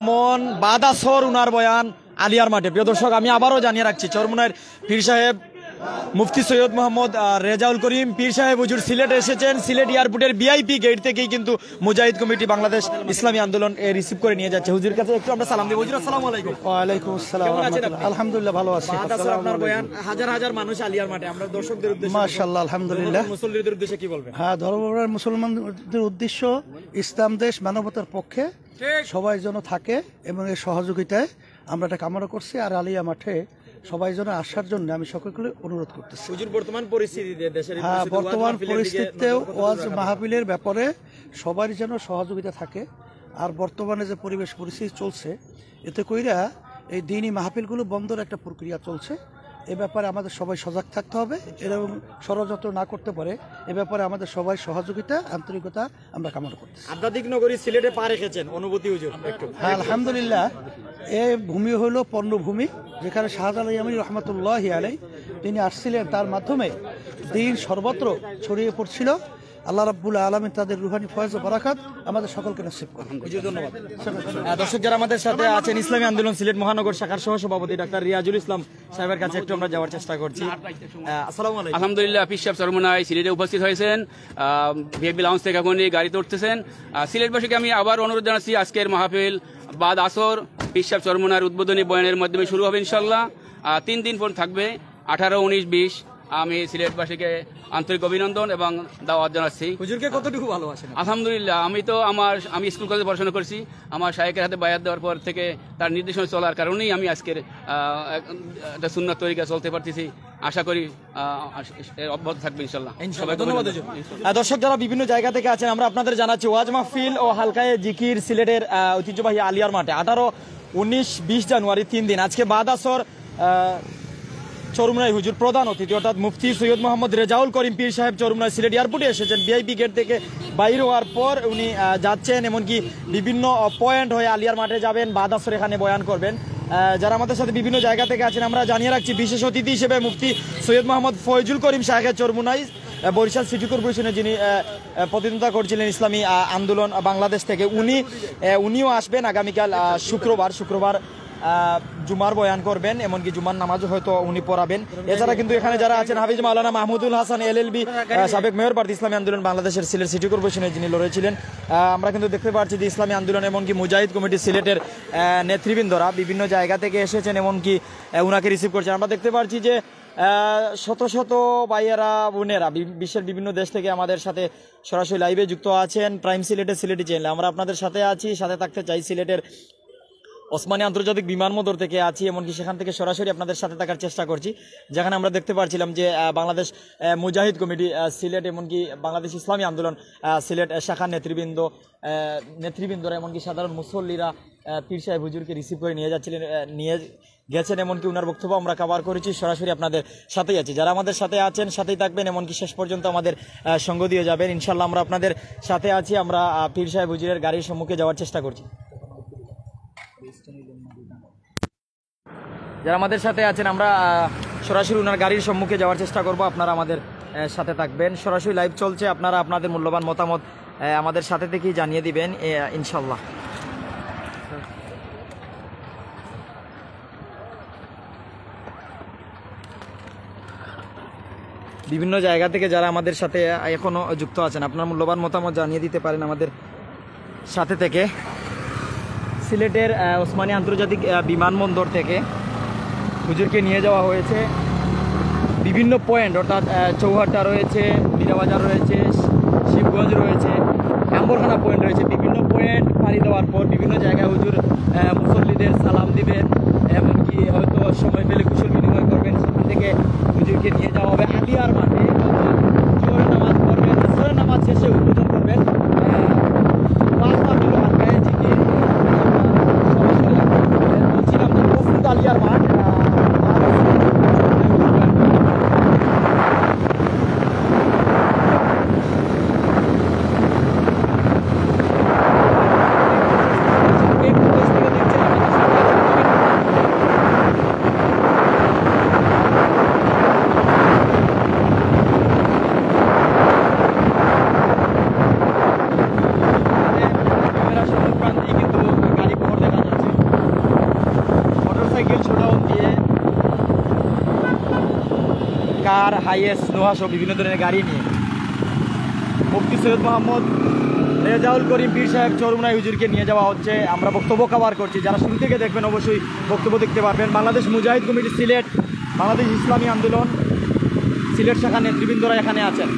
মন বাদাসর উনার বয়ান আলিয়ার মাঠে। প্রিয় দর্শক, আমি আবারও জানিয়ে রাখছি, চরমুনার পীর সাহেব মুফতি সৈয়দ মোহাম্মদ রেজাউল করিম পীর সাহেব হুজুর সিলেট এসেছেন। সিলেট এয়ারপোর্টের ভিআইপি গেট থেকেই কিন্তু মুজাহিদ কমিটি বাংলাদেশ ইসলামী আন্দোলন রিসিভ করে নিয়ে যাচ্ছে। হুজুর কাছে একটু আমরা সালাম দেব। হুজুর আসসালামু আলাইকুম। ওয়া আলাইকুম আসসালাম। আলহামদুলিল্লাহ ভালো আছি। আপনার বয়ান হাজার হাজার মানুষ আলিয়ার মাঠে, আমরা দর্শকদের উদ্দেশ্যে মাশাআল্লাহ আলহামদুলিল্লাহ মুসল্লিদের উদ্দেশ্যে কি বলবেন? হ্যাঁ, ধর্মপ্রাণ মুসলমানদের উদ্দেশ্য ইসলাম দেশ মানবতার পক্ষে সবাই যেন থাকে এবং এই সহযোগিতায় আমরা এটা কামনা করছি। আর আলিয়া মাঠে সবাই যেন আসার জন্য আমি সকলকে অনুরোধ করতেছি। বর্তমান পরিস্থিতিতে দেশের বর্তমান পরিস্থিতিতেও ওয়াজ মাহফিলের ব্যাপারে সবার যেন সহযোগিতা থাকে। আর বর্তমানে যে পরিবেশ পরিস্থিতি চলছে, এতে কইরা এই দিনই মাহফিলগুলো বন্ধের একটা প্রক্রিয়া চলছে। এ ব্যাপারে আমাদের সবাই সজাগ থাকতে হবে, এরকম ষড়যন্ত্র না করতে পারে। এ ব্যাপারে আমাদের সবাই সহযোগিতা আন্তরিকতা আমরা কামনা করতেছি। আধ্যাত্মিক নগরী সিলেটে পা রেখেছেন, অনুভূতি হুজুর একটু? হ্যাঁ আলহামদুলিল্লাহ, এই ভূমি হলো পণ্যভূমি, যেখানে শাহজালাল ইয়ামানী রহমতুল্লাহি আলাইহি তিনি আসছিলেন, তার মাধ্যমে দিন সর্বত্র ছড়িয়ে পড়ছিল। আল্লাহ রাব্বুল আলামিন তাদের রুহানি ফয়েজ ও বারাকাত আমাদের সকলকে নসিব করুন। ধন্যবাদ। দর্শক যারা আমাদের সাথে আছেন, ইসলামী আন্দোলন সিলেট মহানগর শাখার সহ সভাপতি ডাক্তার রিয়াজুল ইসলাম সাহেবের কাছে একটু আমরা যাওয়ার চেষ্টা করছি। আসসালামু আলাইকুম। আলহামদুলিল্লাহ, পীর সাহেব চরমুনায় সিলেটে উপস্থিত হয়েছেন। ভিআইপি লাউঞ্জ থেকে এখন গাড়িতে উঠতেছেন। সিলেটবাসীকে আমি আবার অনুরোধ জানাচ্ছি, আজকের মাহফিল বাদ আসর পীর সাহেব চরমুনার উদ্বোধনী বয়ানের মাধ্যমে শুরু হবে ইনশাল্লাহ। 3 দিন পর থাকবে, 18, 19, 20। আমি সিলেটবাসীকে আন্তরিক অভিনন্দন এবং দাওয়াত জানাচ্ছি। হুজুরকে কতটুকু ভালোবাসেন? আলহামদুলিল্লাহ, আমি স্কুল কলেজে পড়াশোনা করছি। আমার শায়েখের হাতে বায়াত দেওয়ার পর থেকে তার নির্দেশনা চলার কারণেই আমি আজকের একটা সুন্নাত তরিকা চলতে পারতেছি। আশা করি অব্যাহত থাকবে ইনশাল্লাহ। ধন্যবাদ। দর্শক যারা বিভিন্ন জায়গা থেকে আছেন, আমরা আপনাদের জানাচ্ছি ওয়াজ মাহফিল ও হালকায়ে জিকির সিলেটের ঐতিহ্যবাহী আলিয়ার মাঠে 18, 19, 20 জানুয়ারি 3 দিন। আজকে বাদ আসর চরমুনাই হুজুর প্রধান অতিথি অর্থাৎ মুফতি সৈয়দ মোহাম্মদ রেজাউল করিম পীর সাহেব চরমুনাই সিলেট এয়ারপোর্টে এসেছেন। ভিআইপি গেট থেকে বাইর হওয়ার পর উনি যাচ্ছেন, এমনকি বিভিন্ন পয়েন্ট হয়ে আলিয়ার মাঠে যাবেন, বাদ আসর এখানে বয়ান করবেন। যারা আমাদের সাথে বিভিন্ন জায়গা থেকে আছেন, আমরা জানিয়ে রাখছি বিশেষ অতিথি হিসেবে মুফতি সৈয়দ মোহাম্মদ ফয়জুল করিম সাহেব চরমুনাই বরিশাল সিটি কর্পোরেশনে যিনি প্রতিনিধিত্ব করছিলেন ইসলামী আন্দোলন বাংলাদেশ থেকে, উনিও আসবেন আগামীকাল শুক্রবার জুমার বয়ান করবেন, এমনকি জুমার নামাজও হয়তো উনি পড়াবেন। এছাড়া কিন্তু এখানে যারা আছেন, হাফিজ মাওলানা মাহমুদুল হাসান LLB সাবেক মেয়র প্রার্থী ইসলামী আন্দোলন বাংলাদেশের সিলেট সিটি কর্পোরেশনে যিনি লড়েছিলেন। আমরা কিন্তু দেখতে পাচ্ছি যে ইসলামী আন্দোলন এমনকি মুজাহিদ কমিটি সিলেটের নেতৃবৃন্দরা বিভিন্ন জায়গা থেকে এসেছেন, এমনকি উনাকে রিসিভ করছেন। আমরা দেখতে পাচ্ছি যে শত শত ভাইয়েরা বোনেরা বিশ্বের বিভিন্ন দেশ থেকে আমাদের সাথে সরাসরি লাইভে যুক্ত আছেন। প্রাইম সিলেটি চ্যানেলে আমরা আপনাদের সাথে আছি, সাথে থাকতে চাই। সিলেটের ওসমানী আন্তর্জাতিক বিমানবন্দর থেকে আছি, এমনকি সেখান থেকে সরাসরি আপনাদের সাথে থাকার চেষ্টা করছি, যেখানে আমরা দেখতে পাচ্ছিলাম যে বাংলাদেশ মুজাহিদ কমিটি সিলেট, এমনকি বাংলাদেশ ইসলামী আন্দোলন সিলেট শাখার নেতৃবৃন্দরা এমনকি সাধারণ মুসল্লিরা পীর সাহেব হুজুরকে রিসিভ করে নিয়ে গেছেন, এমনকি উনার বক্তব্য আমরা কভার করেছি। সরাসরি আপনাদের সাথেই আছি, যারা আমাদের সাথে আছেন সাথেই থাকবেন, এমনকি শেষ পর্যন্ত আমাদের সঙ্গ দিয়ে যাবেন ইনশাল্লাহ। আমরা আপনাদের সাথে আছি। আমরা পীর সাহেব হুজুরের গাড়ির সম্মুখে যাওয়ার চেষ্টা করছি। যারা আমাদের সাথে আছেন, আমরা সরাসরি ওনার গাড়ির সম্মুখে যাওয়ার চেষ্টা করব। আপনারা আমাদের সাথে থাকবেন, সরাসরি লাইভ চলছে। আপনারা আপনাদের মূল্যবান মতামত আমাদের সাথে থেকেই জানিয়ে দিবেন ইনশাল্লাহ। বিভিন্ন জায়গা থেকে যারা আমাদের সাথে এখনো যুক্ত আছেন, আপনার মূল্যবান মতামত জানিয়ে দিতে পারেন আমাদের সাথে থেকে। সিলেটের ওসমানী আন্তর্জাতিক বিমানবন্দর থেকে হুজুরকে নিয়ে যাওয়া হয়েছে বিভিন্ন পয়েন্ট, অর্থাৎ চৌহাট্টা রয়েছে, মীরাবাজার রয়েছে, শিবগঞ্জ রয়েছে, আম্বরখানা পয়েন্ট রয়েছে। বিভিন্ন পয়েন্ট পাড়ি দেওয়ার পর বিভিন্ন জায়গায় হুজুর মুসল্লিদের সালাম দিবেন, এমনকি হয়তো সময় পেলে কুশল বিনিময় করবেন। সেখান থেকে হুজুরকে নিয়ে যাওয়া হবে আলিয়ার মাঠে, জোহরের নামাজ পড়বেন, আসরের নামাজ শেষে উদ্বোধন করবেন আলিয়ার মাঠ। মোটরসাইকেল শোডাউন দিয়ে কার, হাইয়েস, নোহা সহ বিভিন্ন ধরনের গাড়ি নিয়ে মুফতি সৈয়দ মোহাম্মদ রেজাউল করিম পীর সাহেব চরমনাই হুজুরকে নিয়ে যাওয়া হচ্ছে। আমরা বক্তব্য কভার করছি, যারা শুরু থেকে দেখবেন অবশ্যই বক্তব্য দেখতে পারবেন। বাংলাদেশ মুজাহিদ কমিটি সিলেট, বাংলাদেশ ইসলামী আন্দোলন সিলেট শাখা নেতৃবৃন্দরা এখানে আছেন।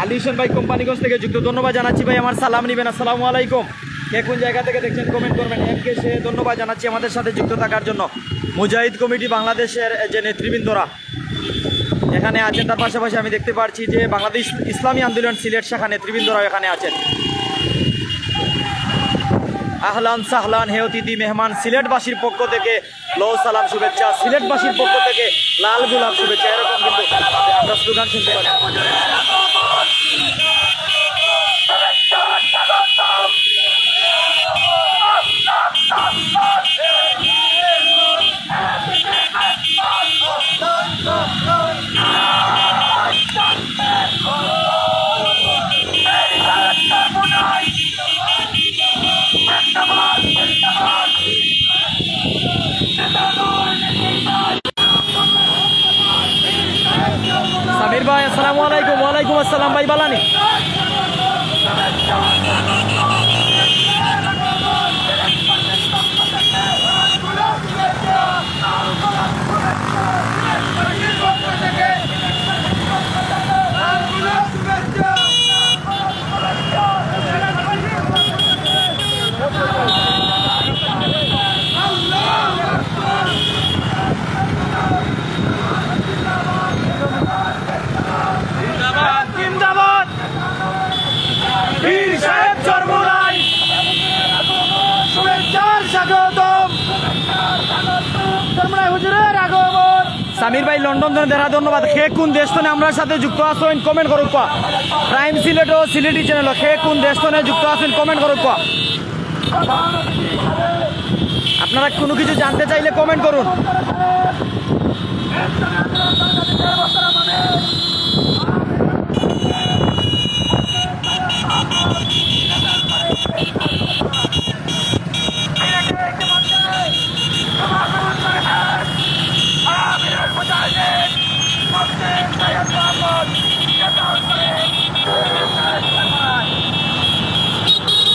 আলী হোসেন ভাই কোম্পানিগঞ্জ থেকে যুক্ত, ধন্যবাদ জানাচ্ছি ভাই, আমার সালাম নিবেন। আসসালামু আলাইকুম। কে কোন জায়গা থেকে দেখছেন কমেন্ট করবেন। এমকে সে ধন্যবাদ জানাচ্ছি আমাদের সাথে যুক্ত থাকার জন্য। মুজাহিদ কমিটি বাংলাদেশের যে নেতৃবৃন্দরা এখানে আছেন, তার পাশাপাশি আমি দেখতে পাচ্ছি যে বাংলাদেশ ইসলামী আন্দোলন সিলেট শাখা নেতৃবৃন্দরাও এখানে আছেন। আহলান সাহলান হে অতিথি মেহমান, সিলেটবাসীর পক্ষ থেকে লো সালাম শুভেচ্ছা, সিলেটবাসীর পক্ষ থেকে লাল গোলাপ শুভেচ্ছা, এরকম কিন্তু আমরা স্লোগান শুনতে পাচ্ছি। সামির ভাই আসসালামু আলাইকুম। ওয়ালাইকুম আসসালাম ভাই, বালানি। সামির ভাই লন্ডন ধরে দেখা ধন্যবাদ। খে কোন দেশ তো আমরা সাথে যুক্ত আছেন কমেন্ট করুক। প্রাইম সিলেট ও সিলেটি চ্যানেল খে কোন দেশ তো যুক্ত আছেন কমেন্ট করুক। আপনারা কোনো কিছু জানতে চাইলে কমেন্ট করুন।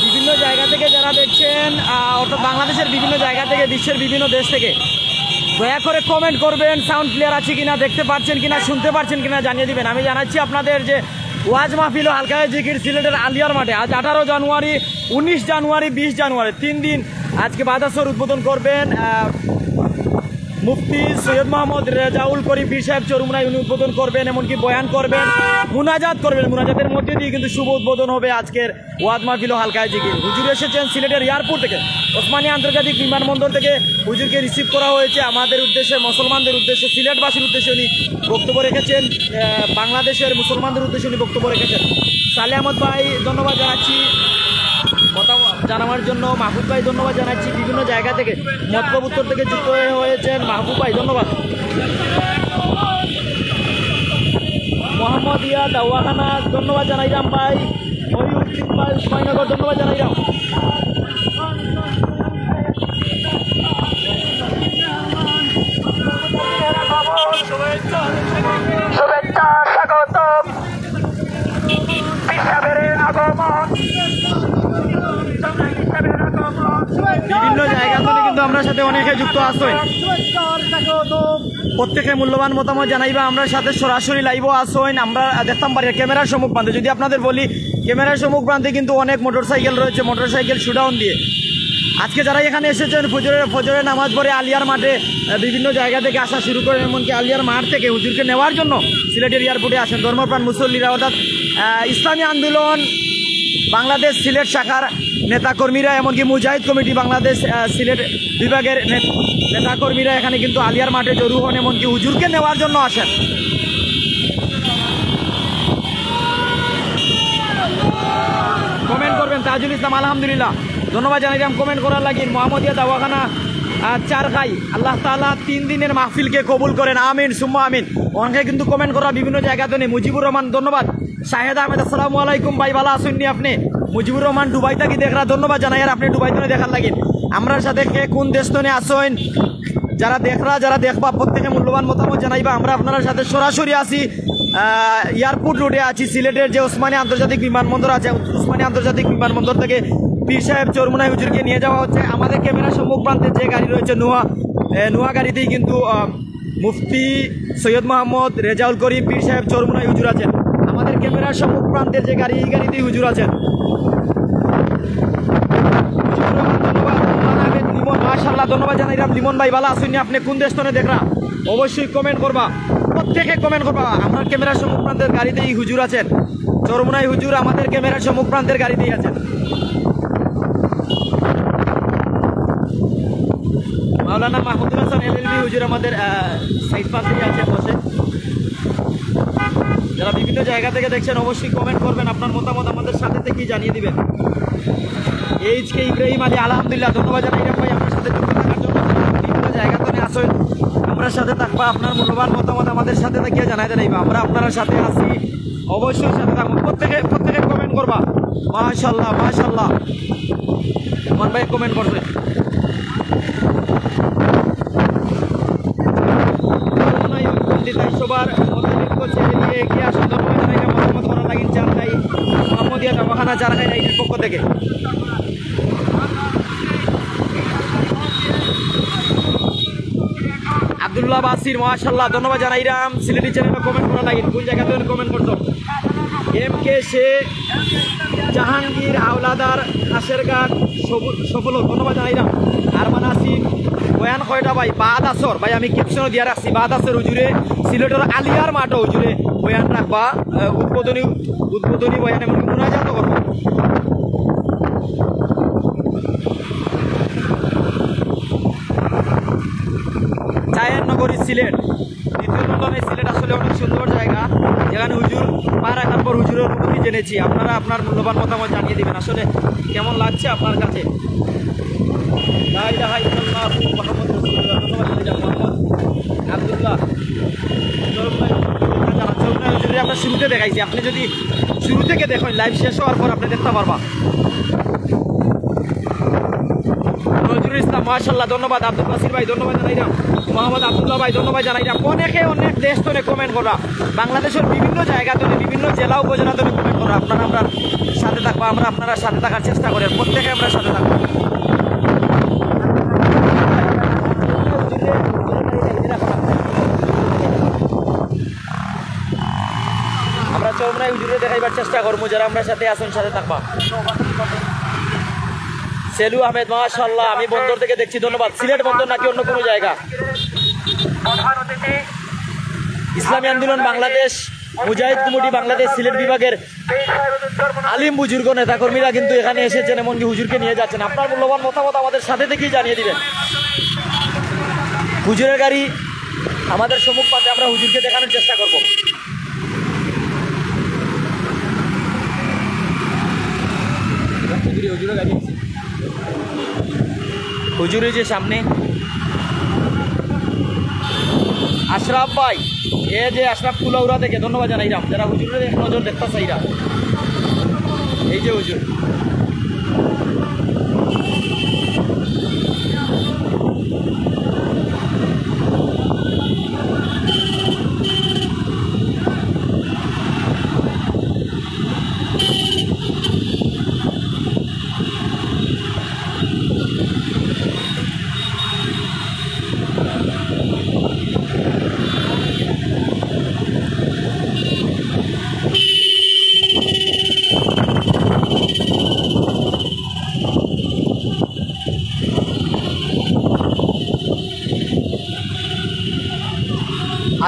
বিভিন্ন জায়গা থেকে যারা দেখছেন, অর্থাৎ বাংলাদেশের বিভিন্ন জায়গা থেকে, বিশ্বের বিভিন্ন দেশ থেকে, দয়া করে কমেন্ট করবেন। সাউন্ড ক্লিয়ার আছে কিনা, দেখতে পাচ্ছেন কিনা, শুনতে পাচ্ছেন কিনা জানিয়ে দিবেন। আমি জানাচ্ছি আপনাদের যে ওয়াজ মাহফিল ও হালকায় জিকির সিলেটের আলিয়ার মাঠে আজ 18 জানুয়ারি, 19 জানুয়ারি, 20 জানুয়ারি 3 দিন আজকে বাদাসর উদ্বোধন করবেন মুফতি সৈয়দ মোহাম্মদ রেজাউল করিম পীর সাহেব চরমনাই। উনি উদ্বোধন করবেন, এমনকি বয়ান করবেন, মুনাজাত করবেন। মুনাজাতের মধ্যে দিয়ে কিন্তু শুভ উদ্বোধন হবে আজকের ওয়াজ মাহফিল ও হালকায় জিকির। হুজুর এসেছেন সিলেটের এয়ারপোর্ট থেকে, ওসমানী আন্তর্জাতিক বিমানবন্দর থেকে হুজুরকে রিসিভ করা হয়েছে। আমাদের উদ্দেশ্যে, মুসলমানদের উদ্দেশ্যে, সিলেটবাসীর উদ্দেশ্যে উনি বক্তব্য রেখেছেন। বাংলাদেশের মুসলমানদের উদ্দেশ্যে উনি বক্তব্য রেখেছেন। সালে আহমদ ভাই ধন্যবাদ জানাচ্ছি কথা জানাবার জন্য। মাহবুব ভাই ধন্যবাদ জানাচ্ছি বিভিন্ন জায়গা থেকে, মতলব উত্তর থেকে যুক্ত হয়েছেন মাহবুব ভাই, ধন্যবাদ। মোহাম্মদ ইয়া দাওয়াখানা ধন্যবাদ জানাইলাম ভাই। মহিউদ্দিন ভাই উসমানীনগর ধন্যবাদ জানাইলাম। শুভেচ্ছা, স্বাগতম, বিভিন্ন জায়গা থেকে কিন্তু আমরা সাথে অনেকে যুক্ত আছে। প্রত্যেকে মূল্যবান মতামত জানাইবা। আমরা সাথে সরাসরি লাইভও আসেন, আমরা দেখতাম পারি ক্যামেরার সম্মুখ প্রান্তে। যদি আপনাদের বলি, ক্যামেরার সম্মুখ প্রান্তে কিন্তু অনেক মোটরসাইকেল রয়েছে, মোটরসাইকেল শুডাউন দিয়ে। আজকে যারা এখানে এসেছেন ফজরের নামাজ পড়ে আলিয়ার মাঠে বিভিন্ন জায়গা থেকে আসা শুরু করেন, এমনকি আলিয়ার মাঠ থেকে হুজুরকে নেওয়ার জন্য সিলেটের এয়ারপোর্টে আসেন ধর্মপ্রাণ মুসল্লিরা, অর্থাৎ ইসলামী আন্দোলন বাংলাদেশ সিলেট শাখার নেতাকর্মীরা, এমনকি মুজাহিদ কমিটি বাংলাদেশ সিলেট বিভাগের নেতাকর্মীরা এখানে কিন্তু আলিয়ার মাঠে জড়ো হন, এমনকি হুজুরকে নেওয়ার জন্য আসেন। কমেন্ট করবেন। তাজুল ইসলাম আলহামদুলিল্লাহ ধন্যবাদ জানাইলাম কমেন্ট করার লাগি। মোহাম্মদিয়া দাওয়াখানা চার খাই, আল্লাহ তাআলা 3 দিনের মাহফিলকে কবুল করেন, আমিন সুম্মা আমিন। অনেকে কিন্তু কমেন্ট করা বিভিন্ন জায়গাতে নেই। মুজিবুর রহমান ধন্যবাদ। শাহেদ আহমেদ আসসালামু আলাইকুম ভাই, ভালো আছেন নি আপনি? মুজিবুর রহমান দুবাই থেকে দেখরা, ধন্যবাদ জানাই আর আপনি দুবাই থেকে দেখার লাগে। আমরার সাথে কে কোন দেশ তনে আসেন, যারা দেখরা যারা দেখবা প্রত্যেকে মূল্যবান মতামত জানাইবা। আমরা আপনার সাথে সরাসরি আছি এয়ারপোর্ট রোডে আছি, সিলেটের যে ওসমানী আন্তর্জাতিক বিমানবন্দর আছে, ওসমানী আন্তর্জাতিক বিমানবন্দর থেকে পীর সাহেব চরমুনাই হুজুরকে নিয়ে যাওয়া হচ্ছে। আমাদের ক্যামেরা সম্মুখ প্রান্তে যে গাড়ি রয়েছে নোয়া গাড়িতেই কিন্তু মুফতি সৈয়দ মোহাম্মদ রেজাউল করিম পীর সাহেব চরমুনাই হুজুর আছেন। আমাদের ক্যামেরার সম্মুখ প্রান্তের যে গাড়ি, এই গাড়িতেই হুজুর আছেন। মাশাআল্লাহ, ধন্যবাদ জানাইলাম লিমন ভাই, ভালো আছেন? আপনি কোন দেশ তনে দেখরা অবশ্যই কমেন্ট করবা, প্রত্যেকে কমেন্ট করবা। আমার ক্যামেরার সম্মুখ প্রান্তের গাড়িতেই হুজুর আছেন, চরমুনাই হুজুর আমাদের ক্যামেরার সম্মুখ প্রান্তের গাড়িতেই আছেন। মাওলানা মাহমুদুল হাসান এলএলবি হুজুর আমাদের সাইড পাশেই আছেন বসে। যারা বিভিন্ন জায়গা থেকে দেখছেন অবশ্যই কমেন্ট করবেন, আপনার মতামত আমাদের সাথে থেকেই জানিয়ে দিবেন। এইচকে ইব্রাহিম আলী আলহামদুলিল্লাহ, ধন্যবাদ জানাই ভাই আপনার সাথে যুক্ত থাকার জন্য। বিভিন্ন জায়গা থেকে আসেন, আমরা সাথে থাকবা, আপনার মূল্যবান মতামত আমাদের সাথে থেকে জানাইবা। আমরা আপনার সাথে আছি, অবশ্যই সাথে থাকবো। প্রত্যেকে কমেন্ট করবা। মাশাআল্লাহ মাশাআল্লাহ, মান ভাই কমেন্ট করবে। সবার ছেড়ে দিয়ে এগিয়ে আসা, ধন্যবাদ জানাই মতামত করা লাগিন চারটাই মোহাম্মদিয়া দবাখানা চারখাই রাইটের পক্ষ থেকে। আব্দুল্লাহ বাসির মাশাআল্লাহ, ধন্যবাদ জানাইরাম। সিলেটি চ্যানেলে কমেন্ট করা লাগিন, কোন জায়গাতে কমেন্ট করতো। এম কে সে জাহাঙ্গীর হাওলাদার হাসেরঘাট সফল, ধন্যবাদ জানাইরাম। আরমান আসিফ বয়ান কয়টা ভাই? বাদ আসর ভাই, আমি ক্যাপশনও দিয়া রাখছি, বাদ আসর হুজুরে সিলেটের আলিয়ার মাঠও হুজুরে বয়ান রাখবা, উদ্বোধনী বয়ান এমন মুনাজাত করবো। চায়ের নগরী সিলেট, দ্বিতীয় লন্ডনে সিলেট আসলে অনেক সুন্দর জায়গা, যেখানে হুজুর পা রাখার পর হুজুরের অনুভূতি জেনেছি। আপনারা আপনার মূল্যবান মতামত জানিয়ে দিবেন, আসলে কেমন লাগছে আপনার কাছে। আব্দুল্লাহ আমরা শুরুতে দেখাইছি, আপনি যদি শুরু থেকে দেখেন লাইভ শেষ হওয়ার পর আপনি দেখতে পারবা। নজরুল ইসলাম মাশাআল্লাহ, ধন্যবাদ। আব্দুল বাসির ভাই ধন্যবাদ জানাইলাম। মোহাম্মদ আব্দুল্লাহ ভাই ধন্যবাদ জানাইলাম। অনেক দেশ তনে কমেন্ট করা, বাংলাদেশের বিভিন্ন জায়গা তনে বিভিন্ন জেলা উপজেলা তনে কমেন্ট করা। আপনারা আমরা সাথে থাকবো, আমরা আপনারা সাথে থাকার চেষ্টা করি, প্রত্যেকে আমরা সাথে থাকবো। আমরা চরমুনাই হুজুরে দেখাইবার চেষ্টা করবো, যারা আমরা সাথে আসুন সাথে থাকবা। সেলু আহমেদ মাশাআল্লাহ, আমি বন্দর থেকে দেখছি, ধন্যবাদ। সিলেট বন্দর নাকি অন্য কোনো জায়গা? ইসলামী আন্দোলন বাংলাদেশ মুজাহিদ কমিটি বাংলাদেশ সিলেট বিভাগের আলিম বুজুর্গ নেতাকর্মীরা কিন্তু এখানে এসেছেন, এমনকি হুজুরকে নিয়ে যাচ্ছেন। আপনার মূল্যবান মতামত আমাদের সাথে থেকেই জানিয়ে দিবেন। হুজুরের গাড়ি আমাদের সম্মুখ পাশে, আমরা হুজুরকে দেখানোর চেষ্টা করব। হুজুরের যে সামনে আশরাফ ভাই, এ যে আশরাফ কুলাউড়া থেকে, ধন্যবাদ জানাইলাম। যারা হুজুরের এক নজর দেখতে চাইরা, এই যে হুজুর।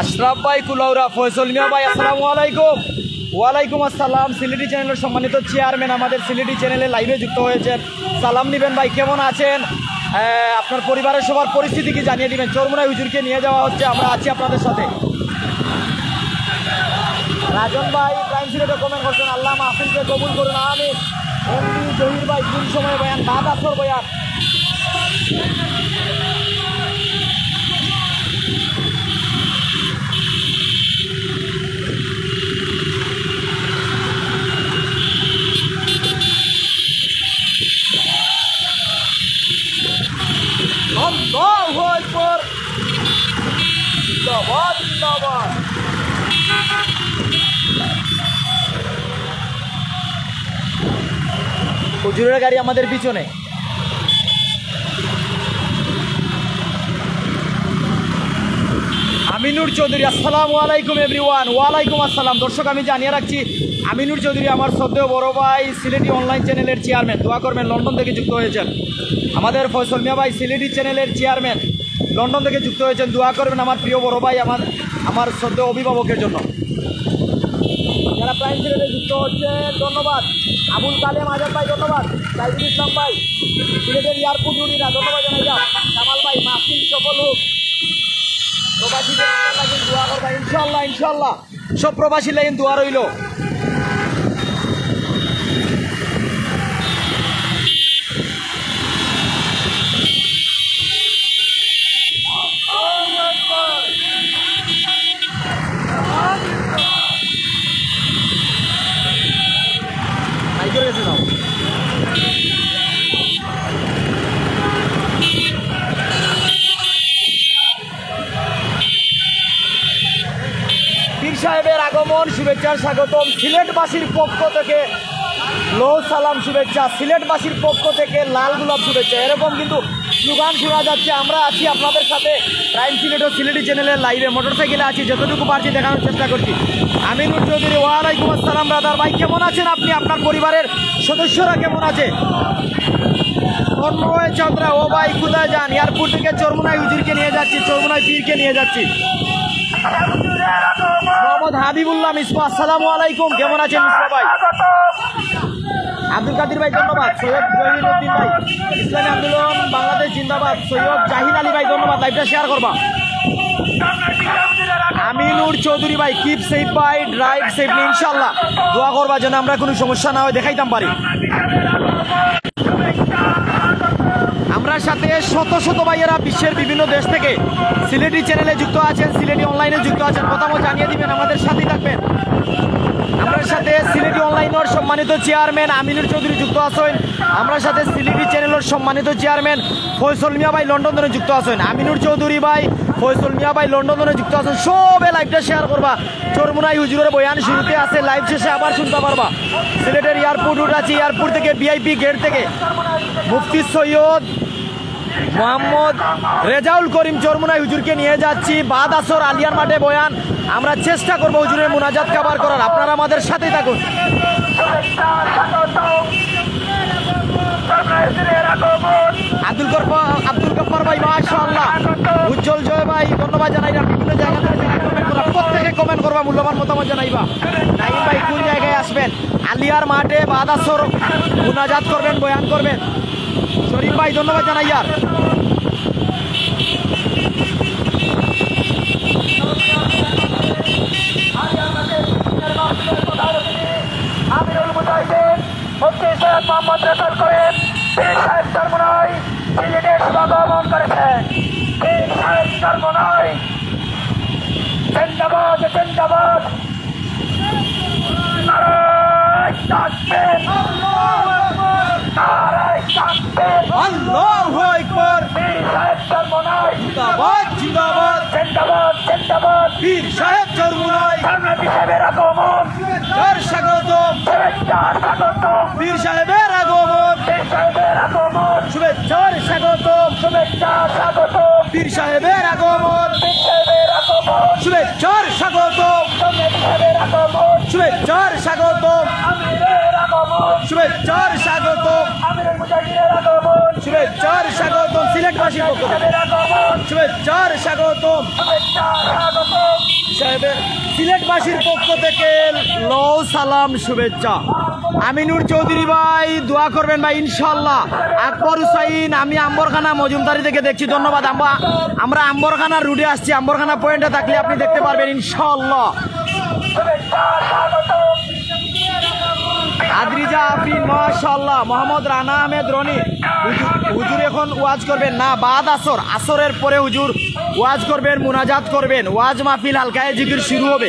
আশরাফ ভাই কুলাউড়া, ফয়সল মিয়া ভাই আসসালামু আলাইকুম। ওয়ালাইকুম আসসালাম। সিলেটি চ্যানেলের সম্মানিত চেয়ারম্যান আমাদের সিলেটি চ্যানেলে লাইভে যুক্ত হয়েছেন, সালাম নিবেন ভাই, কেমন আছেন? আপনার পরিবারের সবার পরিস্থিতি কি জানিয়ে দিবেন। চরমুনাই হুজুরকে নিয়ে যাওয়া হচ্ছে, আমরা আছি আপনাদের সাথে। রাজন ভাই প্রাইম সিলেটে কমেন্ট করছেন, আল্লাহ মাহফিলকে কবুল করুন, আমিন। এমডি জহির ভাই কোন সময় বয়ান? বাদ আসর বয়ান। হুজুরের গাড়ি আমাদের পিছনে। আমিনুর চৌধুরী, আসসালামু আলাইকুম এভরিওয়ান। ওয়ালাইকুম আসসালাম। দর্শক আমি জানিয়ে রাখছি, আমিনুর চৌধুরী আমার শ্রদ্ধেয় বড় ভাই, সিলেটি অনলাইন চ্যানেলের চেয়ারম্যান। দোয়া করবেন, লন্ডন থেকে যুক্ত হয়েছেন। আমাদের ফয়সল মিয়া ভাই সিলেটি চ্যানেলের চেয়ারম্যান, লন্ডন থেকে যুক্ত হয়েছেন। দোয়া করবেন আমার প্রিয় বড় ভাই, আমার শ্রদ্ধেয় অভিভাবকের জন্য। যারা প্রাইম সিলেটে যুক্ত হচ্ছে ধন্যবাদ। আবুল কালেম আজাদ ভাই ধন্যবাদ। সাইদুল ইসলাম ভাই, সিলেটের এয়ারপোর্ট রুটিরা ধন্যবাদ জানাই। কামাল ভাই, মাহফিল সফল হোক। প্রবাসীদের লাগেন দোয়া করবা ইনশাল্লাহ, ইনশাল্লাহ সব প্রবাসী লাগেন দোয়া রইল। পীর সাহেবের আগমন, শুভেচ্ছার স্বাগতম। সিলেটবাসীর পক্ষ থেকে লো সালাম শুভেচ্ছা, সিলেটবাসীর পক্ষ থেকে লাল গোলাপ শুভেচ্ছা। এরকম কিন্তু স্লোগান শোনা যাচ্ছে। আমরা আছি আপনাদের সাথে প্রাইম সিলেট ও সিলেটি চ্যানেলের লাইভে, মোটরসাইকেলে আছি, যতটুকু পারছি দেখানোর চেষ্টা করছি। আমিনুর চৌধুরী, ওয়ালাইকুম আসসালাম ব্রাদার ভাই, কেমন আছেন আপনি? আপনার পরিবারের সদস্যরা কেমন আছে? তন্ময় চন্দ্রা, ও ভাই কোথায় যান? এয়ারপোর্ট থেকে চরমুনাই হুজুরকে নিয়ে যাচ্ছি, চরমুনাই পীরকে নিয়ে যাচ্ছি। মোহাম্মদ হাবিবুল্লাহ মিসবা, আসসালামু আলাইকুম, কেমন আছেন মিসবা ভাই? আব্দুল কাদির ভাই ধন্যবাদ। সৈয়দ জহিরুদ্দিন ভাই, ইসলামী আন্দোলন বাংলাদেশ জিন্দাবাদ। সৈয়দ জাহিদ আলী ভাই ধন্যবাদ, লাইভটা শেয়ার করবা। আমিনুর চৌধুরী ভাই, কিপ সেফ ভাই, ড্রাইভ সেফলি ইনশাল্লাহ। দোয়া করবা যেন আমরা কোনো সমস্যা না হয়, দেখাইতাম পারি। আমরা সাথে শত শত ভাইয়েরা বিশ্বের বিভিন্ন দেশ থেকে সিলেটি চ্যানেলে যুক্ত আছেন, সিলেটি অনলাইনে যুক্ত আছেন। মতামত জানিয়ে দিবেন, আমাদের সাথেই থাকবেন। আমরা সাথে সিলেটি অনলাইনের সম্মানিত চেয়ারম্যান আমিনুর চৌধুরী যুক্ত আছেন। আমরা সাথে সিলেটি চ্যানেলের সম্মানিত চেয়ারম্যান ফয়সল মিয়া ভাই লন্ডনে যুক্ত আছেন। আমিনুর চৌধুরী ভাই, ফয়সল মিয়া ভাই লন্ডনে যুক্ত আছেন। সবে লাইভটা শেয়ার করবা। চরমুনাই হুজুরের বয়ান শুরুতে আছে, লাইভ শেষে আবার শুনতে পারবা। সিলেটের এয়ারপোর্ট রুট আছে, এয়ারপোর্ট থেকে ভিআইপি গেট থেকে মুফতি সৈয়দ মোহাম্মদ রেজাউল করিম চরমুনাই হুজুরকে নিয়ে যাচ্ছি। বাদ আসর আলিয়ার মাঠে বয়ান। আমরা চেষ্টা করবো হুজুরের মুনাজাত কাবার করার, আপনারা আমাদের সাথেই থাকুন। আব্দুল গফফার ভাই মাশাআল্লাহ, উজ্জ্বল জয় ভাই ধন্যবাদ জানাইলাম। বিভিন্ন জায়গা থেকে কমেন্ট করা, প্রত্যেকে কমেন্ট করবা, মূল্যবান মতামত জানাইবা। নাইম ভাই কোন জায়গায় আসবেন? আলিয়ার মাঠে বাদ আসর মুনাজাত করবেন, বয়ান করবেন। শরীফ ভাই ধন্যবাদ জানাই। আর মোহাম্মদ রেজাউল করিম পীর সাহেব চরমুনাই সিলেটে আগমন করেছেন। পীর সাহেব চরমুনাই জিন্দাবাদ, জিন্দাবাদ। নারায়ে তাকবীর, নারায়ে তাকবীর, আল্লাহু আকবার। পীর সাহেব চরমুনাই জিন্দাবাদ, জিন্দাবাদ, জিন্দাবাদ, জিন্দাবাদ। পীর সাহেব চরমুনাই বাংলাদেশ সাহেবের আগমন, শুভেচ্ছার স্বাগতম, শুভেচ্ছার স্বাগতম। পীর সাহেবের আগমন, পীর সাহেবের আগমন, শুভেচ্ছার স্বাগতম, শুভেচ্ছার স্বাগতম। পীর সাহেবের আগমন, পীর সাহেবের আগমন, শুভেচ্ছার স্বাগতম, সাহেবের আগমন, শুভেচ্ছার স্বাগতম। আমিরের আগমন, শুভেচ্ছার স্বাগতম। আমিরুল মুজাহিদের আগমন, শুভেচ্ছার স্বাগতম। সিলেটবাসীর পক্ষ থেকে শুভেচ্ছার স্বাগতম, শুভেচ্ছার স্বাগতম। সাহেবের সিলেটবাসীর পক্ষ থেকে লো সালাম শুভেচ্ছা। আমিনুর চৌধুরী ভাই দোয়া করবেন ভাই ইনশাল্লাহ। আকবর হুসাইন, আমি আম্বরখানা মজুমদারি থেকে দেখছি, ধন্যবাদ। আমরা আম্বরখানার রুটে আসছি, আম্বরখানা পয়েন্টে থাকলে আপনি দেখতে পারবেন ইনশাল্লাহ। আদ্রিজা আফরিন মাশাআল্লাহ। মোহাম্মদ রানা আহমেদ রনি, হুজুর এখন ওয়াজ করবেন না, বাদ আসর, আসরের পরে হুজুর ওয়াজ করবেন, মুনাজাত করবেন। ওয়াজ মাহফিল হালকায়ে জিকির শুরু হবে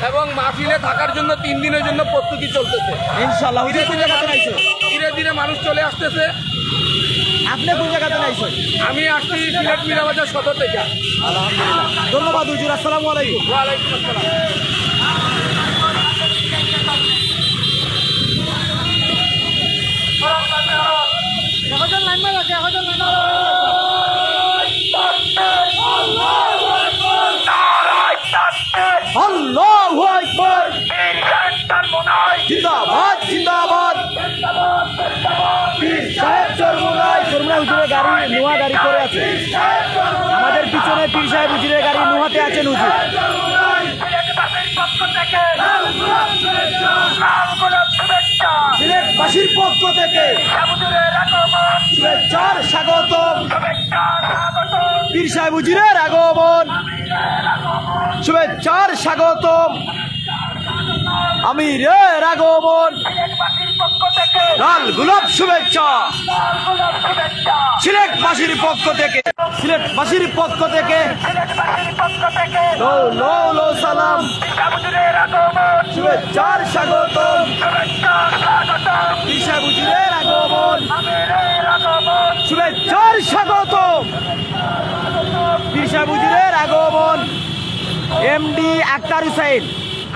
এবং মাহফিলে থাকার জন্য 3 দিনের জন্য প্রস্তুতি চলতেছে ইনশাআল্লাহ। হুজুর কোন জায়গাতে নাইছে? ধীরে ধীরে মানুষ চলে আসতেছে। আপনি কোন জায়গাতে নাইছে? আমি আসছি সিলেট মিরাবাজার সদর থেকে। আলহামদুলিল্লাহ, ধন্যবাদ হুজুর। আসসালামু আলাইকুম। ওয়ালাইকুম আসসালাম। জিন্দাবাদ জিন্দাবাদ পীর সাহেব চরমুনাই হুজুরের গাড়ি নোয়া গাড়ি করে আছে আমাদের পিছনে পীর সাহেব হুজুরের গাড়ি নোয়াতে আছেন হুজুর সিলেটবাসীর পক্ষ থেকে শুভেচ্ছার স্বাগতম পীর সাহেব হুজুরের আগমন শুভেচ্ছার স্বাগতম আমিরের আগমন লাল গোলাপ শুভেচ্ছা সিলেটবাসীর পক্ষ থেকে সিলেটবাসীর পক্ষ থেকে লো লো লো সালাম শুভেচ্ছার স্বাগতম পীর সাহেব হুজুরের আগমন শুভেচ্ছার স্বাগতম পীর সাহেব হুজুরের আগমন এমডি আক্তার হুসাইন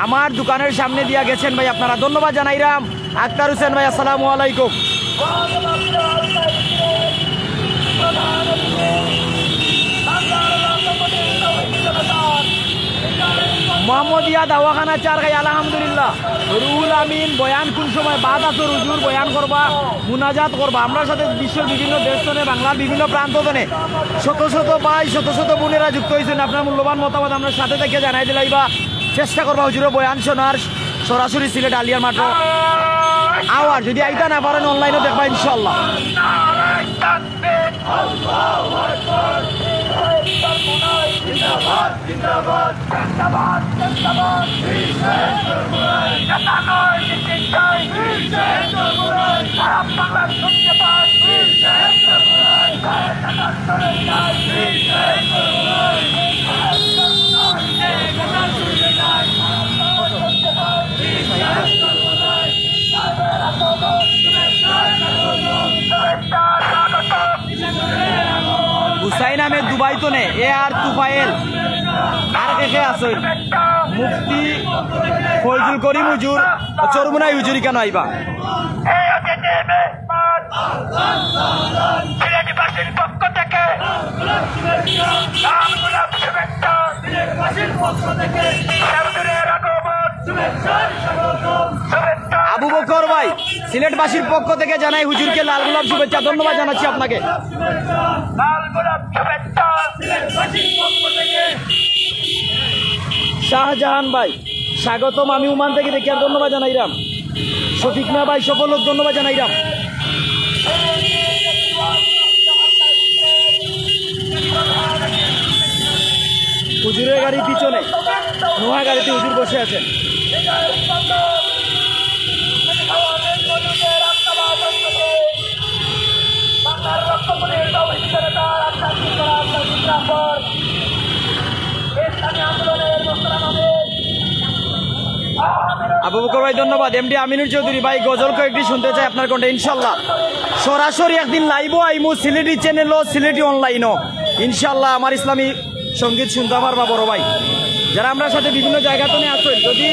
আমার দোকানের সামনে দিয়া গেছেন ভাই আপনারা ধন্যবাদ জানাইরাম আক্তার হোসেন ভাই আসসালামু আলাইকুম মোহাম্মদিয়া দাওয়াখানা চার গাই আলহামদুলিল্লাহ রুহুল আমিন বয়ান কোন সময় বাদ আসর হুজুর বয়ান করবা মুনাজাত করবা আমরা সাথে বিশ্বের বিভিন্ন দেশ থেকে বাংলার বিভিন্ন প্রান্ত থেকে শত শত ভাই শত শত বোনেরা যুক্ত হয়েছেন আপনার মূল্যবান মতামত আমরা সাথে থেকে জানাই দিলাইবা চেষ্টা করবা হুজুরের বয়ান শোনার সরাসরি সিলেট আলিয়ার মাঠ আওয়ার যদি আইতা না পারেন অনলাইনে দেখবা ইনশাআল্লাহ হুসাইন আহমেদ দুবাই তো নে এ আর তুফাইল আর কে আসেন মুফতি ফয়জুল করিম হুজুর চরমুনাই হুজুরি কেন আইবা আবু বকর ভাই সিলেটবাসীর পক্ষ থেকে জানাই হুজুরকে লাল গোলাপ শুভেচ্ছা ধন্যবাদ জানাচ্ছি আপনাকে শাহজাহান ভাই স্বাগতম আমি উমান থেকে দেখি আর ধন্যবাদ জানাইরাম শফিক মিয়া ভাই সকল লোক ধন্যবাদ জানাইরাম হুজুরের গাড়ি পিছনে নোয়া গাড়িতে হুজুর বসে আছেন আবু বকর ভাই ধন্যবাদ এমডি আমিনুর চৌধুরী ভাই গজল কয়েকটি শুনতে চাই আপনার কণ্ঠে ইনশাল্লাহ সরাসরি একদিন লাইভও আইমু সিলেটি চ্যানেলও সিলেটি অনলাইনও ইনশাল্লাহ আমার ইসলামী সঙ্গীত শুনতে পারবা বড় ভাই যারা আমরা সাথে বিভিন্ন জায়গাতে আছেন যদি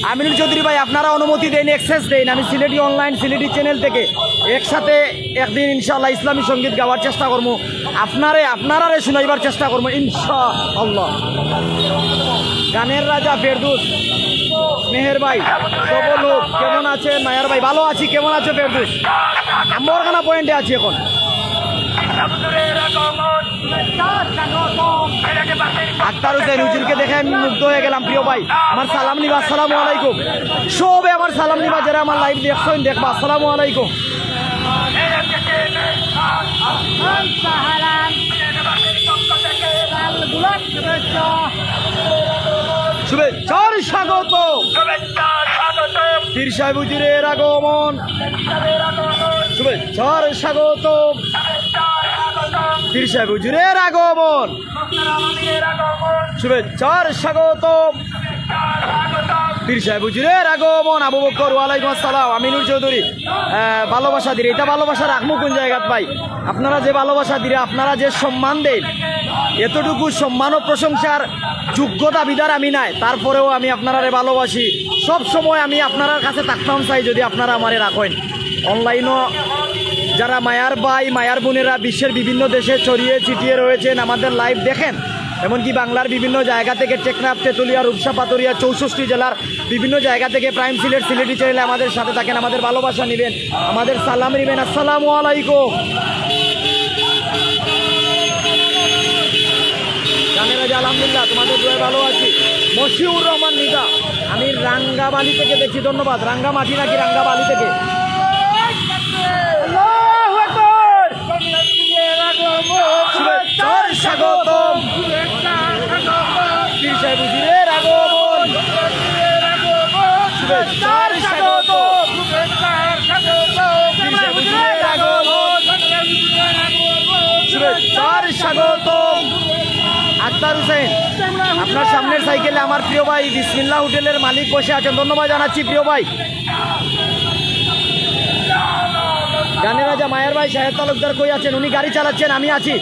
আমিনুর চৌধুরী ভাই আপনারা অনুমতি দেন অ্যাক্সেস দেন আমি সিলেটি অনলাইন সিলেটি চ্যানেল থেকে একসাথে একদিন ইনশাআল্লাহ ইসলামী সঙ্গীত গাওয়ার চেষ্টা করবো আপনারা শুনাইবার চেষ্টা করবো ইনশাআল্লাহ গানের রাজা ফেরদৌস মেহের ভাই সকল লোক কেমন আছেন মায়ার ভাই ভালো আছি কেমন আছে ফেরদৌস আমার খানা পয়েন্টে আছি এখন আক্তার হোসেন হুজুরকে দেখে আমি মুগ্ধ হয়ে গেলাম প্রিয় ভাই আমার সালাম নিবা আসসালামু আলাইকুম সবে আমার সালাম নিবা যারা আমার লাইভ দেখছেন দেখবা আসসালামু আলাইকুম শুভেচ্ছার স্বাগত পীর সাহেব হুজুরের আগমন শুভেচ্ছার স্বাগত পীর সাহেব হুজুরের আগমন শুভেচ্ছার স্বাগত পীর সাহেব হুজুরের আগমন আবু বকর ওয়ালাইকুম আসসালাম আমিনুর চৌধুরী ভালোবাসা দিলে এটা ভালোবাসা রাখবো কোন জায়গাত ভাই আপনারা যে ভালোবাসা দিলে আপনারা যে সম্মান দেন এতটুকু সম্মান ও প্রশংসার যোগ্যতা বিদার আমি নাই তারপরেও আমি আপনারা ভালোবাসি সব সময় আমি আপনার কাছে থাকতাম চাই যদি আপনারা আমারে রাখেন অনলাইনও যারা মায়ার ভাই মায়ার বোনেরা বিশ্বের বিভিন্ন দেশে ছড়িয়ে ছিটিয়ে রয়েছেন আমাদের লাইভ দেখেন এমনকি বাংলার বিভিন্ন জায়গা থেকে টেকনাফ, তেতুলিয়া, রূপসা, পাতুরিয়া 64 জেলার বিভিন্ন জায়গা থেকে প্রাইম সিলেট, সিলেটি চ্যানেলে আমাদের সাথে থাকেন, আমাদের ভালোবাসা নেবেন, আমাদের সালাম নেবেন। আসসালামু আলাইকুম। আলহামদুলিল্লাহ, তোমাদের দোয়া ভালো আছি। মশিউর রহমান নিদা, আমি রাঙ্গাবালি থেকে দেখছি, ধন্যবাদ। রাঙ্গামাটি নাকি রাঙ্গাবালি থেকে? স্বাগতম পীর সাহেব হুজুরের আগমন, শুভেচ্ছার স্বাগতম পীর সাহেব হুজুরের আগমন, শুভেচ্ছার স্বাগতম। আক্তার হোসেন, আপনার সামনের সাইকেলে আমার প্রিয় ভাই বিসমিল্লাহ হোটেলের মালিক বসে আছেন, ধন্যবাদ জানাচ্ছি প্রিয় ভাই। গানের রাজা মায়ের ভাই শাহেদ তালুকদার কই আছেন? উনি গাড়ি চালাচ্ছেন, আমি আছি,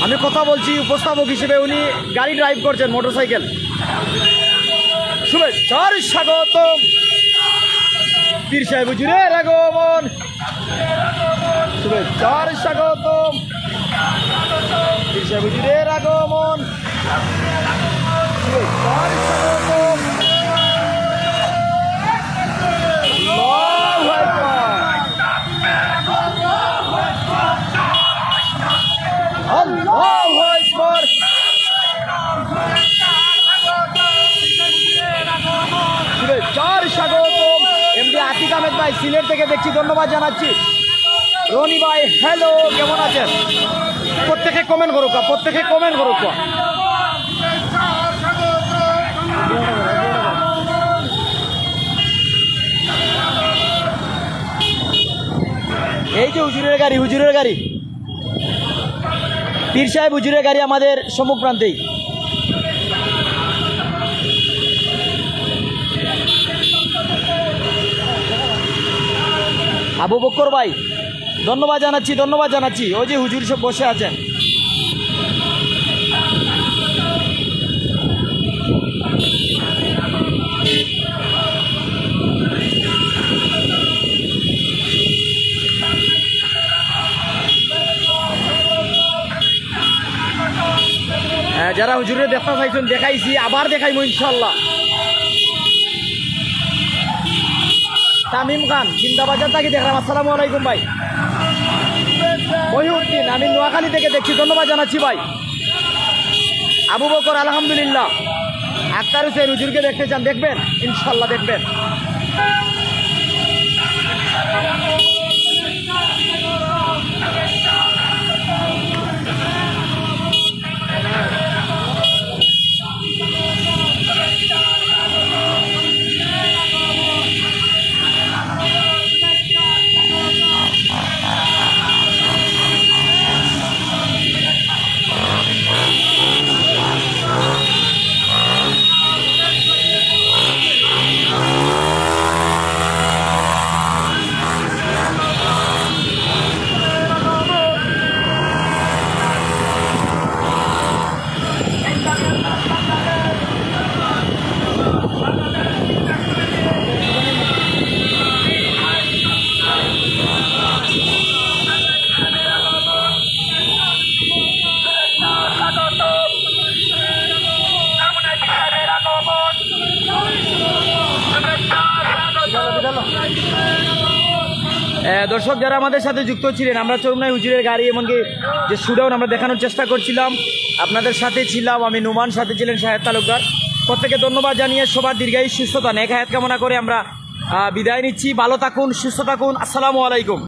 আমি কথা বলছি উপস্থাপক হিসেবে, উনি গাড়ি ড্রাইভ করছেন, মোটরসাইকেল। শুভেচ্ছার স্বাগতম পীর সাহেব হুজুরের আগমন, শুভেচ্ছার স্বাগতম পীর সাহেব হুজুরের আগমন, শুভেচ্ছার স্বাগতম। আল্লাহু আকবার, আল্লাহু আকবার। শুভেচ্ছার স্বাগতম। এমডি আতিক আহমেদ ভাই সিলেট থেকে দেখছি, ধন্যবাদ জানাচ্ছি। রনি ভাই হ্যালো, কেমন আছেন? প্রত্যেকে কমেন্ট করুক, প্রত্যেকে কমেন্ট করুক। এই যে হুজুরের গাড়ি, হুজুরের গাড়ি, পীর সাহেব হুজুরের গাড়ি আমাদের সম্মুখ প্রান্তেই। আবু বকর ভাই ধন্যবাদ জানাচ্ছি, ধন্যবাদ জানাচ্ছি। ওই যে হুজুর সব বসে আছেন। যারা হুজুরে দেখা চাইছেন দেখাইছি, আবার দেখাইবো ইনশাল্লাহ। তামিম খান চিন্তাবাজার থেকে দেখলাম, আসসালামু আলাইকুম ভাই। মহিউদ্দিন, আমি নোয়াখালী থেকে দেখছি, ধন্যবাদ জানাচ্ছি ভাই। আবু বকর আলহামদুলিল্লাহ। আক্তার হোসেন হুজুরকে দেখতে চান, দেখবেন ইনশাল্লাহ, দেখবেন। দর্শক যারা আমাদের সাথে যুক্ত ছিলেন, আমরা চরমনাই হুজুরের গাড়ি এমনকি যে শুডাউন আমরা দেখানোর চেষ্টা করছিলাম, আপনাদের সাথে ছিলাম আমি, নুমান, সাথে ছিলেন শাহেদ তালুকদার। প্রত্যেকে ধন্যবাদ জানিয়ে সবার দীর্ঘায়ু সুস্থতা নেক হায়াত কামনা করে আমরা বিদায় নিচ্ছি। ভালো থাকুন, সুস্থ থাকুন, আসসালামু আলাইকুম।